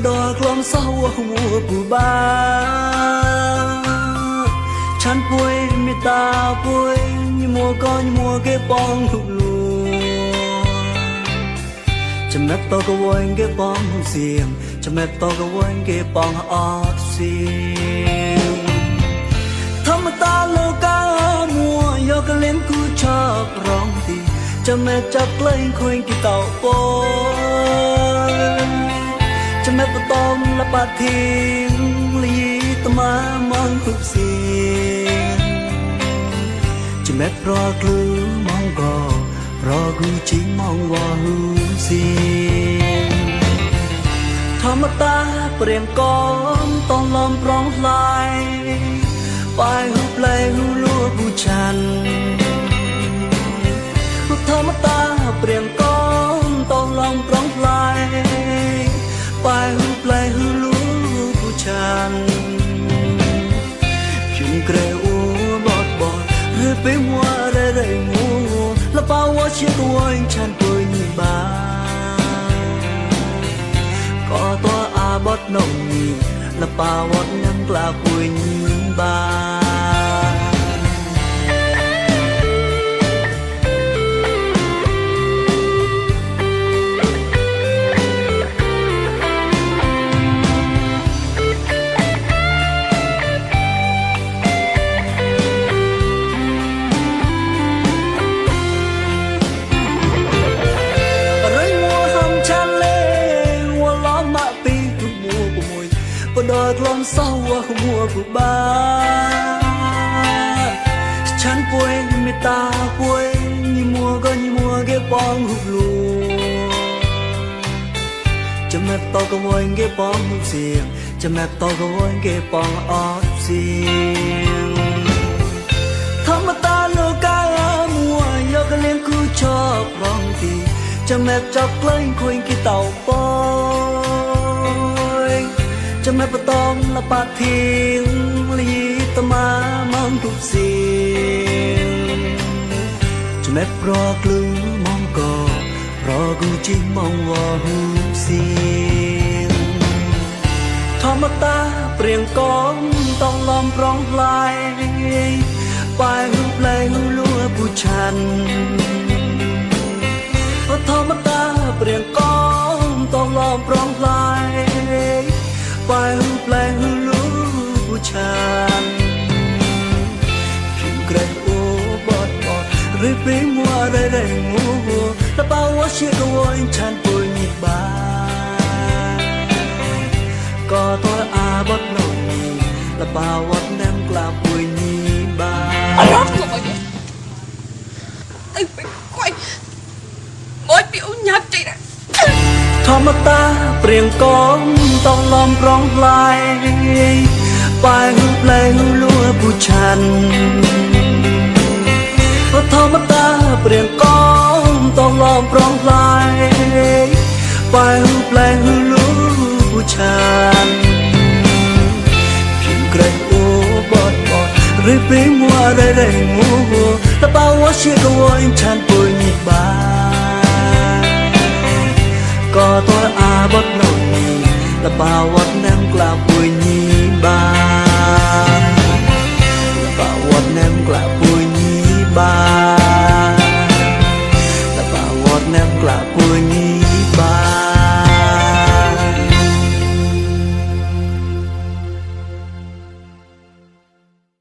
ดอกลมเศร้าหัวผู้บ้าฉันป่วยมีตาป่วยยมัวก็ยมัวเก็บปองทุกลูจะแม่ตอกวนเก็บปองเสียงจะแม่ตอกวนเก็บปองออดเสียงธรรมตาโลกามัวยกเล่นกูชอบร้องดีจะแม่จับเล่นคุยกี่เต่าโปจะแม่ประตอมละปาทิ้งลีตมามองทุกเสียงจะแม่รอกลือมองก็รอกูจริงมองว่าหูเสียงธรรมตาเปลี่ยนก้อนต้องลมร้องไห้ไปหูเปลยหูลัวผู้ฉันธรรมตาเปลี่ยนก้อนต้องลมร้องไห้ไปหูเปลยหูลัวผู้ฉันพิมเกลียวบอดบอดหรือไปมัวได้งูละเปล่าว่าเชื่อตัวฉันป่วยนี่บ้าก็ตัวอาบอดนงนี่ละเปล่าว่ายังกล้าป่วยนี่บ้าดอกลมเศร้าหัวผู้บ้าฉันป่วยไม่ตาป่วยยิ่มัวก็ยิ่มัวเก็บปองหุบลูจะแม่ตอกวนเก็บปองหุบเสียงจะแม่ตอกวนเก็บปองออดเสียงธรรมตาโลกามัวยกเลี้ยงกูชอบร้องดีจะแม่จับเล่นคุยกี่เต่าปจะแม่ประตอมละปาทิ้งลีตมามองทุกเสียงจะแม่รอกลือมองก็รอกูจริงมองว่าหูเสียงธรรมตาเปลี่ยนก้อนต้องลมร้องไห้ไปหูเปลยหูลัวผู้ฉันธรรมตาเปลี่ยนก้อนต้องลมร้องไห้ไปหูเปลยหูลูผู้ฉันพิมเกรดโอบอดบอดหรือไปมัวได้งูละเปล่าว่าเชื่อตัวฉันป่วยนี่บ้าก็ตัวอาบอดนงละเปล่าว่าแนมกล้าป่วยนี่บ้าไอ้ไปควายมดเดี๋ยวยับใจนะธรรมตาเปลี่ยนก้อนต้องลมร้องไห้ไปหูเปลยหูลัวผู้ฉันธรรมตาเปลี่ยนก้อนต้องลมร้องไห้ไปหูเปลยหูลัวผู้ฉันพิมเกรดโอบอดบอดหรือไปมัวได้งูละเปล่าว่าเชื่อตัวฉันป่วยนี่บ้า